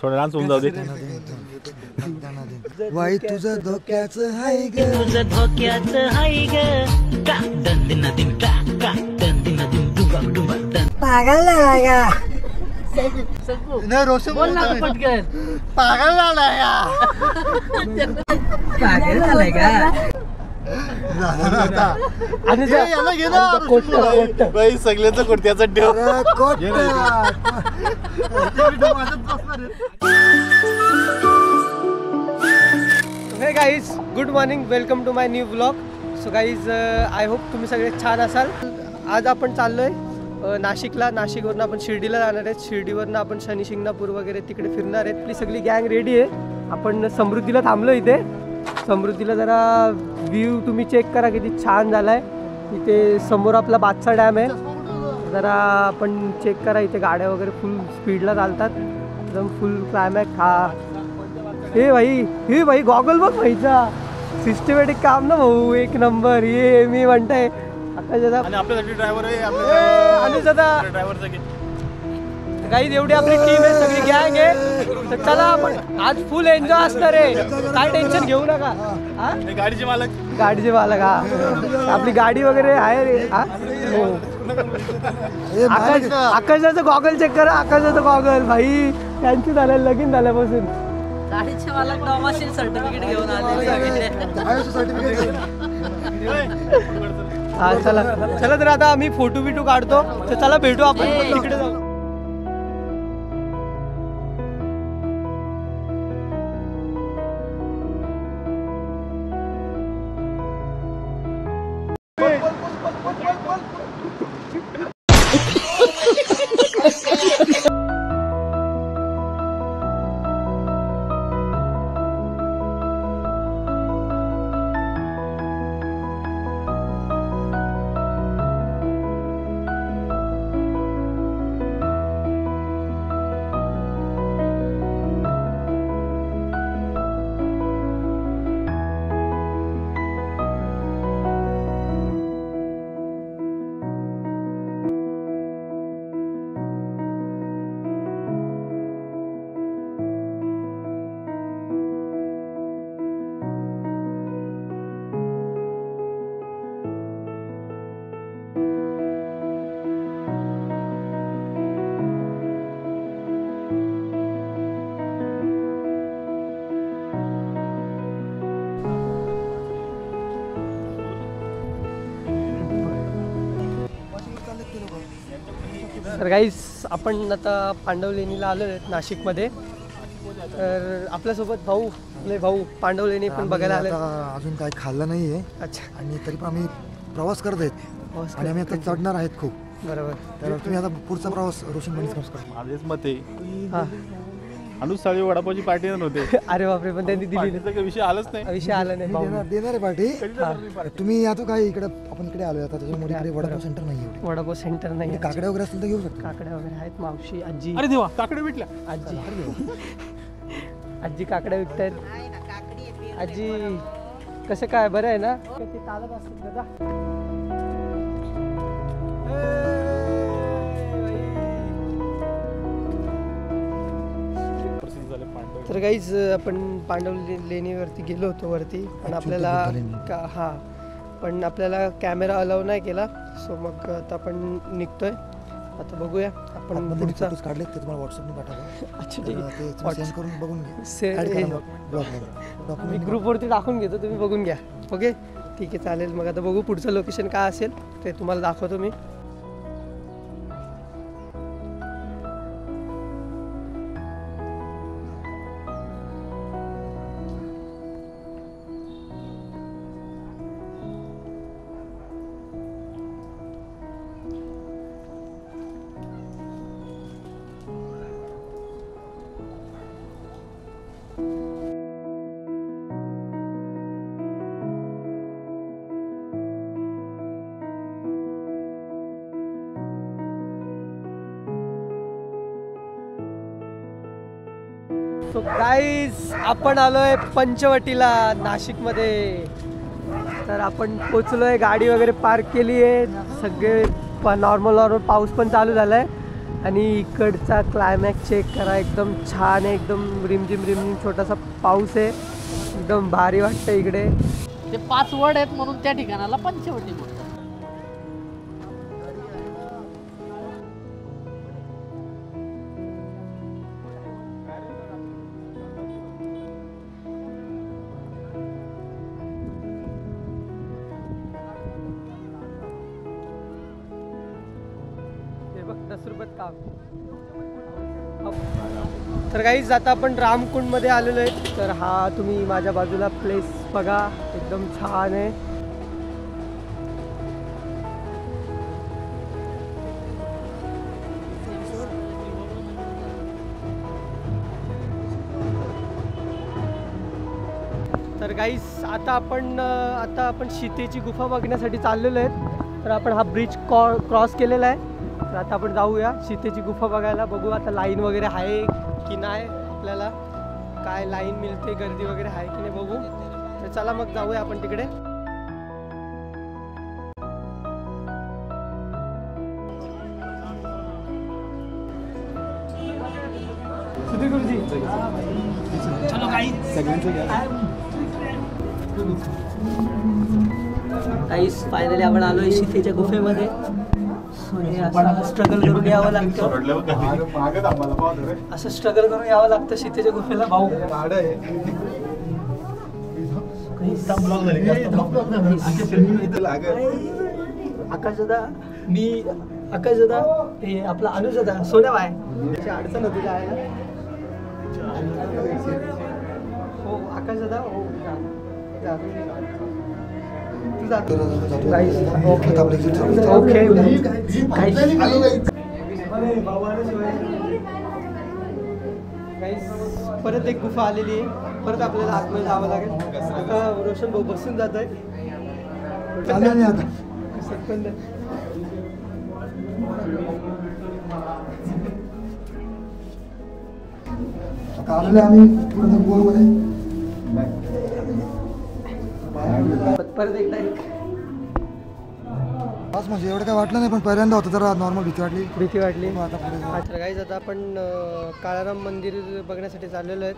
थोडं डान्स होऊन जाऊ दे. वाई तुझं धोक्याचं हाय ग, तुझं धोक्याचं हाय ग, का दंदिन दिन का दंदिन दिन डुबा डुबा दन. पागल झालाय का? नाही रोशन बोल ना पटकन. पागल झालाय का? पागल झालाय का? आणि याला घे ना बाई सगळ्याचं कुर्त्याचा ठेव. Hey guys, good morning, welcome to my new blog. So guys, I hope तुम्ही सगळे छान असाल. आज आपण चाललो आहे नाशिकला. नाशिकवरनं आपण शिर्डीला जाणार आहेत. शिर्डीवरनं आपण शनी शिंगणापूर वगैरे तिकडे फिरणार आहेत. आपली सगळी गँग रेडी आहे. आपण समृद्धीला थांबलो इथे. समृद्धीला जरा व्ह्यू तुम्ही चेक करा किती छान झाला आहे. इथे समोर आपला बादशाह डॅम आहे. जरा आपण चेक करा. इथे गाड्या वगैरे फुल स्पीडला चालतात, एकदम फुल क्लायमॅक्स. हे भाई गॉगल बघ भाईचा. सिस्टमॅटिक काम ना भाऊ, एक नंबर. ये मी म्हणताय आणि आपल्यासाठी ड्रायव्हर आहे काही एवढी आपली टीम आहे, सगळी गँग आहे. तर चला आपण आज फुल एन्जॉय असणार आहे. काय टेन्शन घेऊ नका. गाडीचे मालक हा, आपली गाडी वगैरे आहे रे. हा हो, आकाशाचं गॉगल चेक करा. आकाशाचं गॉगल भाई त्यांची झालं, लगीन झाल्यापासून. गाडीचे मला डॉमाशील सर्टिफिकेट घेऊन आले. हा चला तर आता आम्ही फोटो बिटो काढतो. तर चला भेटू आपण तिकडे जाऊ. तर गाईस, आपण आता पांडवलेणीला आलो आहेत नाशिकमध्ये. तर आपल्यासोबत भाऊ पांडवलेणी पण बघायला आले. अजून काय खाल्लं नाही आहे. अच्छा. आणि तरी पण आम्ही प्रवास करत आहेत आणि आम्ही आता चढणार आहेत खूप. बरोबर. तर तुम्ही आता पुढचा प्रवास रोशन बनीच करा. माझेच मत आहे अनुसाळी वडापावची पार्टी नव्हते. अरे बापरे, पण त्यांनी दिली काही विषय आलाच नाही. विषय आला नाही. देणार आहे पार्टी. तुम्ही आता काय इकडे आपण इकडे आलोय आता, त्याच्यामुळे इकडे वडापाव सेंटर नाही आहे. वडापाव सेंटर नाही. काकड्या वगैरे असतील तर घेऊ शकतो. काकड्या वगैरे आहेत. मावशी, आजी. अरे देवा, काकडे भेटल्या. आजी काकड्या विकतायत. आजी कसं काय, बरं आहे ना? ते चालत असतील दादा. तर काहीच आपण पांडवलेणीवरती गेलो होतो वरती, पण आपल्याला पण आपल्याला कॅमेरा अलाव नाही केला. सो मग आता आपण निघतोय. आता बघूया आपण पुढचा काढले ते तुम्हाला व्हॉट्सअपने पाठवतो. अच्छा ठीक आहे, ते सेंड करून बघून घ्या. मी ग्रुपवरती टाकून घेतो, तुम्ही बघून घ्या. ओके ठीक आहे, चालेल. मग आता बघू पुढचं लोकेशन काय असेल ते तुम्हाला दाखवतो मी. सो गाईज, आपण आलोय पंचवटीला नाशिकमध्ये. तर आपण पोचलोय, गाडी वगैरे पार्क केली आहे. सगळे नॉर्मल पाऊस पण चालू झालाय. आणि इकडचा क्लायमॅक्स चेक करा, एकदम छान आहे, एकदम रिमझिम रिमझिम छोटासा पाऊस आहे, एकदम भारी वाटतं इकडे. ते 5 वड आहेत म्हणून त्या ठिकाणाला पंचवटी म्हणतात. तर गाईज आता आपण रामकुंडमध्ये आलेलो आहे. तर हा तुम्ही माझ्या बाजूला प्लेस बघा, एकदम छान आहे. तर गाईज आता आपण सीतेची गुफा बघण्यासाठी चाललेलो आहेत. तर आपण हा ब्रिज क्रॉस केलेला आहे. तर आता आपण जाऊया सीतेची गुफा बघायला. बघू आता लाईन वगैरे आहे की नाही, आपल्याला काय लाईन मिळते, गर्दी वगैरे आहे की नाही बघू. तर चला मग जाऊया आपण तिकडे. गाईस फायनली आपण आलोय सीतेच्या गुफेमध्ये. स्ट्रगल करून यावं लागतं, असं स्ट्रगल करून यावं लागतं सीतेच्या गुफेला. भाऊ आकाशदा, मी आकाशदा, हे आपला अनुजदा, सोन्या बाय अडचण होती जायला. हो आकाशदा, हो जा. परत एक गुफा आलेली आहे, परत आपल्याला आतमध्ये जावं लागेल. आता रोशन भाऊ बसून जात आहे. परत एकदा बस म्हणजे एवढं काय वाटलं नाही, पण पहिल्यांदा होतं जरा नॉर्मल भीती वाटली. आता पुढे गाईज आता आपण काळाराम मंदिर बघण्यासाठी चाललेलो आहेत.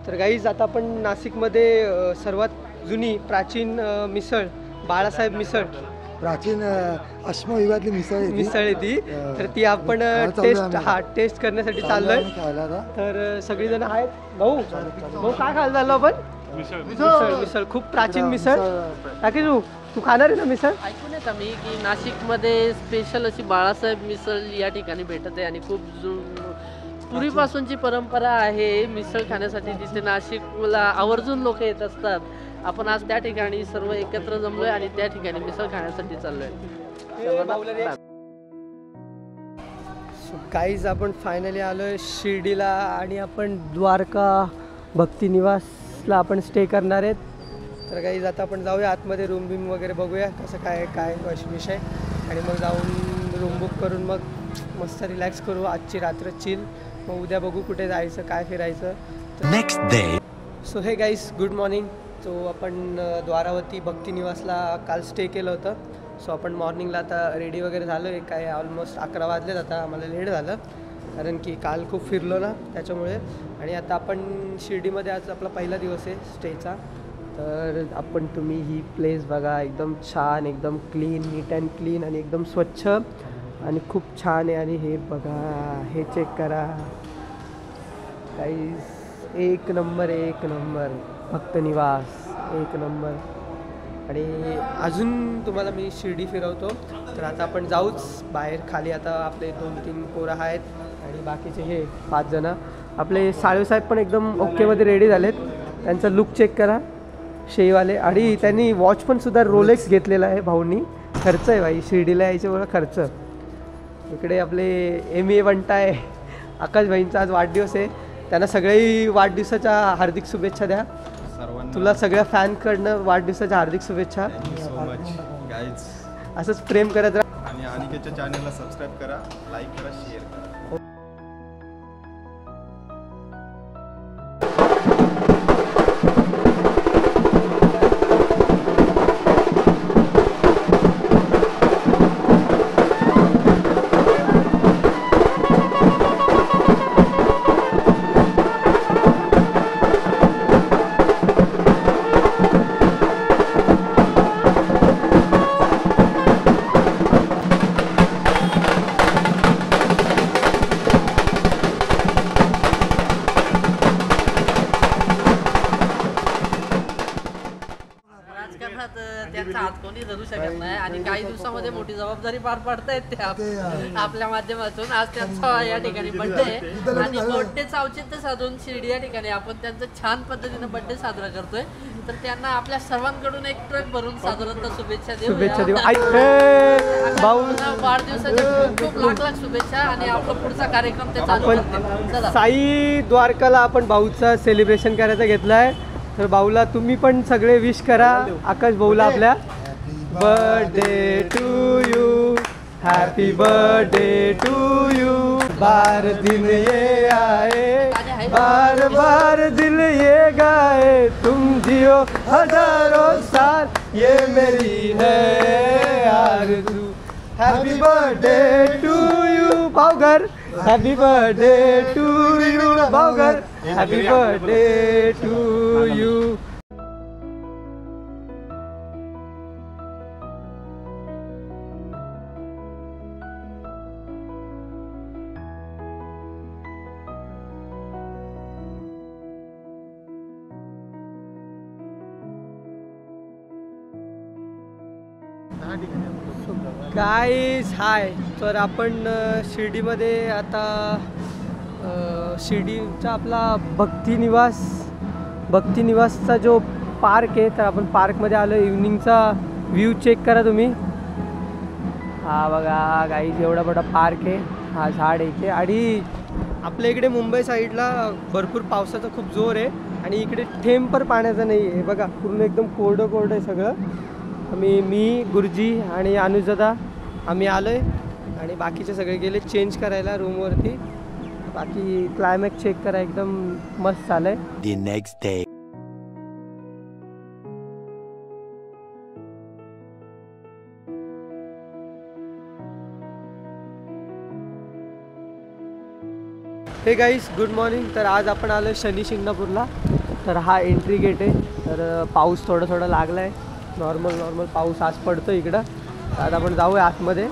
तर गाईज आता आपण नाशिकमध्ये सर्वात जुनी प्राचीन मिसळ, बाळासाहेब मिसळ, प्राचीन अश्मयुगातली मिसळ आहे ती. तर ती आपण टेस्ट करण्यासाठी चाललोय. तर सगळीजण आहेत. भाऊ काय खायला चाललो आपण? मिसळ, खूप प्राचीन मिसळ. टाकी तू खाणार आहे ना मिसळ? ऐकून येत आम्ही की नाशिकमध्ये स्पेशल अशी बाळासाहेब मिसळ या ठिकाणी भेटत आहे आणि खूप पूर्वीपासूनची परंपरा आहे मिसळ खाण्यासाठी. तिथे नाशिकला आवर्जून लोक येत असतात. आपण आज त्या ठिकाणी सर्व एकत्र जमलोय आणि त्या ठिकाणी मिसळ खाण्यासाठी चाललोय. गाईज आपण फायनली आलोय शिर्डीला आणि आपण द्वारका भक्ती निवासला आपण स्टे करणार आहेत. तर गाईज आता आपण जाऊया आतमध्ये, रूम बिम वगैरे बघूया कसं काय विषय, आणि मग जाऊन रूम बुक करून मग मस्त रिलॅक्स करू आजची रात्र चिल. मग उद्या बघू कुठे जायचं, काय फिरायचं. Next day. सो हे गाईज गुड मॉर्निंग. सो आपण द्वारावती भक्ती निवासला काल स्टे केलं होतं. सो आपण मॉर्निंगला आता रेडी वगैरे झालो आहे. काय ऑलमोस्ट 11 वाजलेत. आता आम्हाला लेट झालं कारण की काल खूप फिरलो ना त्याच्यामुळे. आणि आता आपण शिर्डीमध्ये आज आपला पहिला दिवस आहे स्टेचा. तर आपण तुम्ही ही प्लेस बघा, एकदम छान, एकदम क्लीन, नीट अँड क्लीन आणि एकदम स्वच्छ आणि खूप छान आहे. आणि हे बघा, हे चेक करा गाईज, एक नंबर भक्त निवास, एक नंबर. आणि अजून तुम्हाला मी शिर्डी फिरवतो. तर आता आपण जाऊच बाहेर खाली. आता आपले 2-3 पोरं आहेत आणि बाकीचे हे 5 जण. आपले साळवेसाहेब पण एकदम ओकेमध्ये रेडी झालेत. त्यांचा लुक चेक करा, शेवाले. आणि त्यांनी वॉच पण सुद्धा रोलेक्स घेतलेला आहे भाऊंनी. खर्च आहे भाई, शिर्डीला यायच्या वेळा खर्च. इकडे आपले MA बनताय, आकाश भाईंचा आज वाढदिवस आहे. त्यांना सगळ्याही वाढदिवसाच्या हार्दिक शुभेच्छा द्या. तुला सगळ्या फॅनकडनं वाढदिवसाच्या हार्दिक शुभेच्छा. असंच प्रेम करत राहा. अनिकेतच्या चॅनलला सबस्क्राईब करा, लाईक करा, शेअर करा. राजकारणात त्यांचा हात कोणी धरू शकत नाही आणि काही दिवसामध्ये मोठी जबाबदारी पार पाडतायत ते आपल्या माध्यमातून. आज त्यांचा या ठिकाणी बर्थडे आहे आणि बर्थडेचं औचित्य साधून शिर्डी या ठिकाणी आपण त्यांचा छान पद्धतीने बर्थडे साजरा करतोय. तर त्यांना आपल्या सर्वांकडून एक ट्रक भरून साधारणतः शुभेच्छा देऊ. वाढदिवसाच्या खूप खूप लाख लाख शुभेच्छा आणि आपला पुढचा कार्यक्रम ते चालू करतील. साई द्वारकाला आपण भाऊचा सेलिब्रेशन करायचा घेतलाय. तर भाऊला तुम्ही पण सगळे विश करा. आकाश भाऊला आपल्या birthday to you, happy birthday to you, बार दिन ये आए, बार बार दिल ये गाए, तुम जियो हजारों साल, ये मेरी है आरज़ू. हॅपी बर्थडे टू यू भाऊगर, हॅपी बर्थडे टू यू भाऊगर, happy birthday to you. Guys hi. तर आपण शिर्डीमध्ये आता शिर्डीचा आपला भक्ती निवासचा जो पार्क आहे, तर आपण पार्कमध्ये आलो. इव्हनिंगचा व्ह्यू चेक करा तुम्ही. हा बघा गाईज, एवढा मोठा पार्क आहे. हा झाड आहे इथे. आणि आपल्या इकडे मुंबई साईडला भरपूर पावसाचा खूप जोर आहे आणि इकडे थेंब पण पाण्याचा नाही आहे. बघा पूर्ण एकदम कोरडं कोरडं आहे सगळं. मी गुरुजी आणि अनुजदा आम्ही आलो आहे आणि बाकीचे सगळे गेले चेंज करायला रूमवरती. बाकी क्लायमॅक्स चेक करा, एकदम मस्त चालू आहे. The next day. Hey guys good morning. तर आज आपण आलो आहे शनी शिंगणापूरला. तर हा एंट्री गेट आहे. तर पाऊस थोडा थोडा लागला आहे. नॉर्मल पाऊस आज पडतो इकडं. तर आज आपण जाऊया आतमध्ये.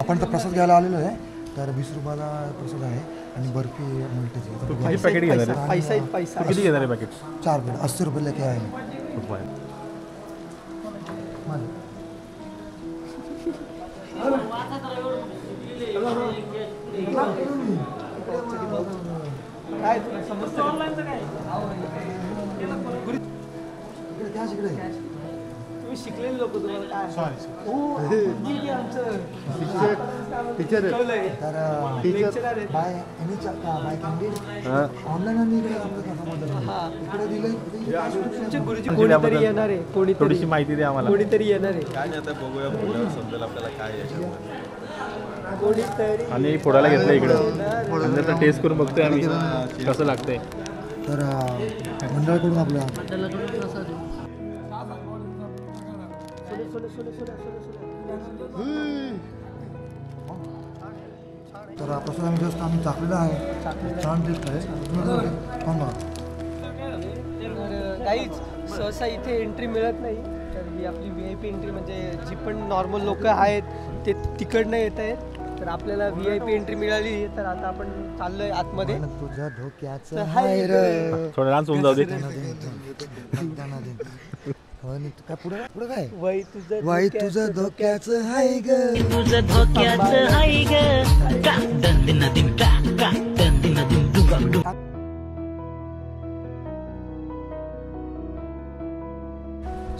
आपण तर प्रसाद घ्यायला आलेलो आहे. तर 20 रुपयाला प्रसाद आहे आणि बर्फी मिळते. किती पॅकेट घेणार आहे? पैसा किती घेणार आहे पॅकेट? 4 प्लेट 80 रुपये लेके आहे. तुम्ही शिकलेले लोक तुम्हाला काय Sorry. हो गुरुजी की आमचं टीचर शिकवलंय. तर लेक्चरर आहेत. By any by candidate online आणि इकडे आमचं कसं बदल हा. इकडे दिलं तुमचे गुरुजी कोणीतरी येणार आहे कोणीतरी थोडीशी माहिती द्या आम्हाला. कोणीतरी येणार आहे काय नाही आता बघूया पुढे समजेल आपल्याला काय याच्यामध्ये. कोणीतरी आणि फोडायला घेतलं इकडं नंतर टेस्ट करून बघतोय आम्ही कसं लागतंय. तर मंडळाकडून आपल्या मंडळाकडून प्रसाद आहे. तर प्रसाद आम्ही जस्ट आम्ही चाकलेला आहे छान टेस्ट आहे थांबा. तर काहीच सहसा इथे एंट्री मिळत नाही तर ही आपली VIP एंट्री म्हणजे जी पण नॉर्मल लोक आहेत ते तिकडनं येत आहेत तर आपल्याला VIP एंट्री मिळाली तर आता आपण चाललोय आतमध्ये. मन तुझ्या धोक्याचं तर हाय हाय र. थोडं डान्स होऊन जाऊ दे. काय पुढे पुढे काय वय तुझं वाई तुझं धोक्याचं हाय ग. तुझं धोक्याचं हाय ग का दंदिन दिन का दंदिन दिन डुगा डुगा.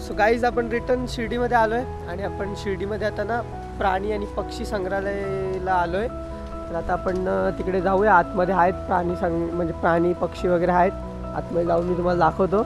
सो गाईज आपण रिटर्न शिर्डीमध्ये आलो आहे आणि आपण शिर्डीमध्ये आता ना प्राणी आणि पक्षी संग्रहालयाला आलो आहे. तर आता आपण तिकडे जाऊया. आतमध्ये आहेत म्हणजे प्राणी पक्षी वगैरे आहेत. आतमध्ये जाऊन मी तुम्हाला दाखवतो.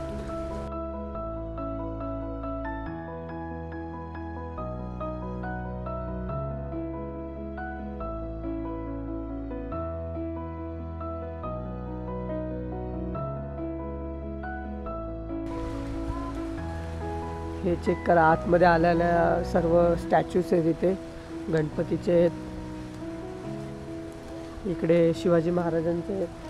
हे चेक करा आतमध्ये आलेल्या सर्व स्टॅच्यूज आहेत इथे गणपतीचे आहेत. इकडे शिवाजी महाराजांचे आहेत.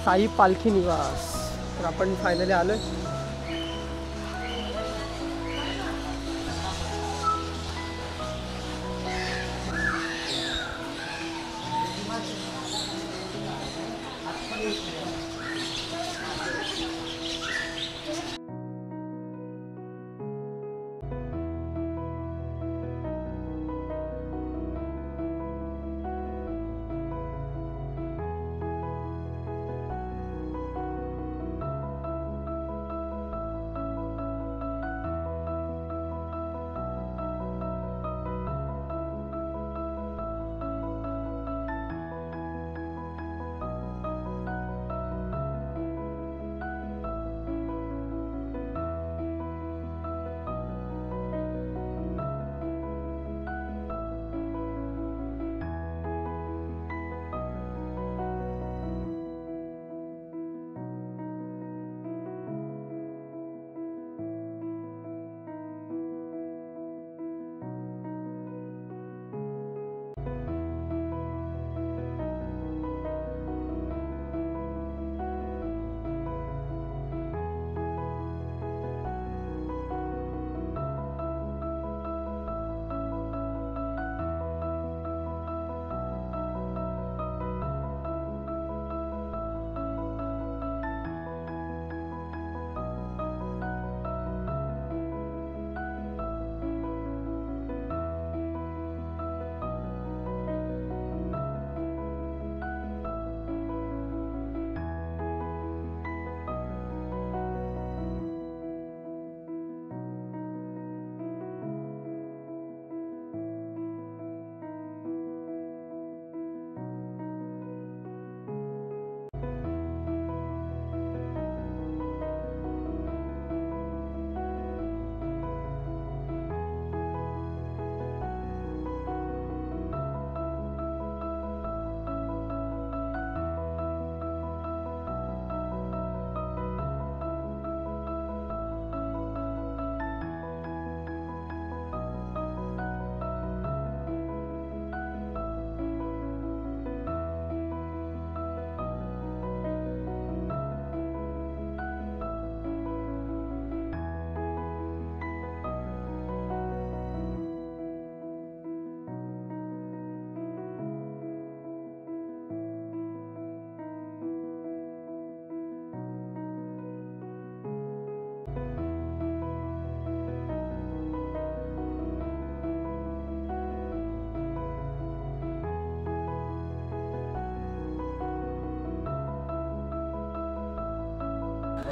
साई पालखी निवास. तर आपण फायनली आलोय.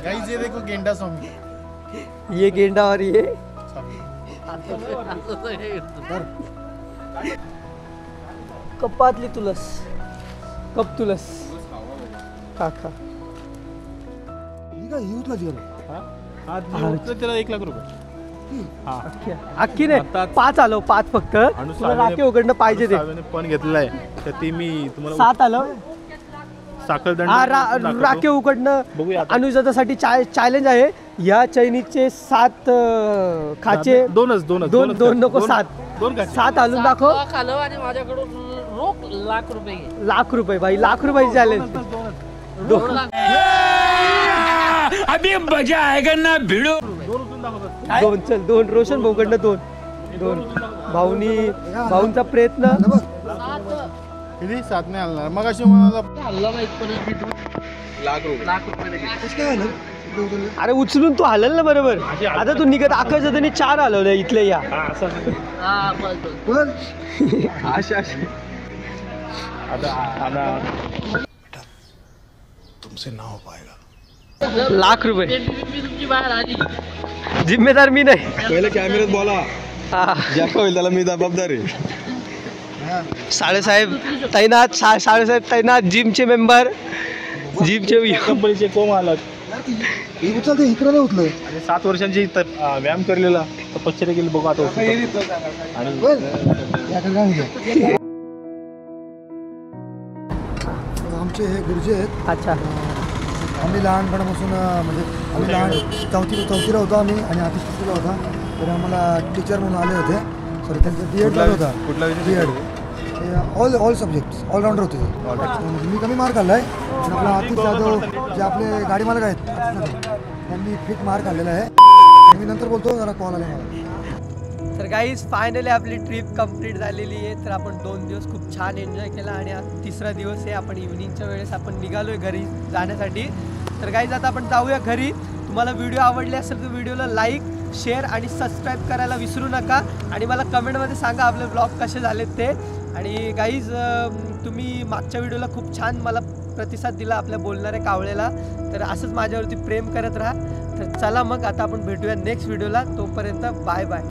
गाइस ये देखो गेंडा स्वामी, ये गेंडा और ये कपातली तुलस, कप तुलस खा खा. ही काय ही उचलायची त्याला 1 लाख रुपये. अख्खी नाही, 5 आलो, 5 फक्त. तुला राखे उघडणं पाहिजे ते. पण घेतलेला आहे तर ती मी तुम्हाला 7 आलं. साखळदंड हा दाखवतो. राखे उघडणं बघूया आता. अनुजातासाठी चॅलेंज आहे. या चैनीचे 7 खाचे, दोन नको 7. 7 आणून दाखव. खालो आणि माझ्याकडून रोख लाख रुपये घे. लाख रुपये भाई, लाख रुपये चॅलेंज. 2 लाख अभी मजा आएगा ना भिड़ो. 2 चल, 2 रोशन भाऊकडनं 2 भाऊंचा प्रयत्न. किती 7 नाही हलणार. मग अशी मला हल्ला माहित पण लाख रुपये. कसं काय झालं? अरे उचलून तू हलल ना बरोबर. आता तू निघत आकाश त्यांनी 4 हलवलं इथले या. हा बस पण तुमसे ना हो पाएगा. लाख रुपये. मी तुमची बाहेर आली. जिम्मेदार मी नाही. पहिले कॅमेऱ्यात बोला, हा. ज्या होईल त्याला मी जबाबदार आहे. साळेसाहेब तैनात, साळेसाहेब तैनात, जिमचे मेंबर, जिमचे कंपनीचे मालक ही उचलते इकडे नाही उचलं. आणि 7 वर्षांची व्यायाम करलेला तपश्चर्या केली बघा आता. आणि याकडे काय होतं? आमचे हे गुरुजी आहेत. अच्छा. आम्ही लहानपणापासून म्हणजे आम्ही लहान चौथीला होतो आम्ही आणि आधी 6वीला होता. तर आम्हाला टीचर म्हणून आले होते. सॉरी त्यांचा B.Ed झाला होता. कुठला B.Ed ऑल सब्जेक्ट्स ऑलराऊंडर होते ते. मी कमी मार्क काढलाय. आपला आतिश जाधव जे आपले गाडी मालक आहेत आतिश जाधव, त्यांनी फिट मार्क काढलेला आहे. मी नंतर बोलतो, जरा कॉल आला मला. तर गाईज फायनली आपली ट्रिप कंप्लीट झालेली आहे. तर आपण 2 दिवस खूप छान एन्जॉय केला आणि आज 3रा दिवस आहे. आपण इव्हिनिंगच्या वेळेस आपण निघालोय घरी जाण्यासाठी. तर गाईज आता आपण जाऊया घरी. तुम्हाला व्हिडिओ आवडले असेल तर व्हिडिओला लाईक, शेअर आणि सबस्क्राईब करायला विसरू नका. आणि मला कमेंटमध्ये सांगा आपले ब्लॉग कसे झालेत ते. आणि गाईज तुम्ही मागच्या व्हिडिओला खूप छान मला प्रतिसाद दिला आपल्या बोलणाऱ्या कावळेला. तर असंच माझ्यावरती प्रेम करत राहा. तर चला मग आता आपण भेटूया नेक्स्ट व्हिडिओला. तोपर्यंत बाय बाय.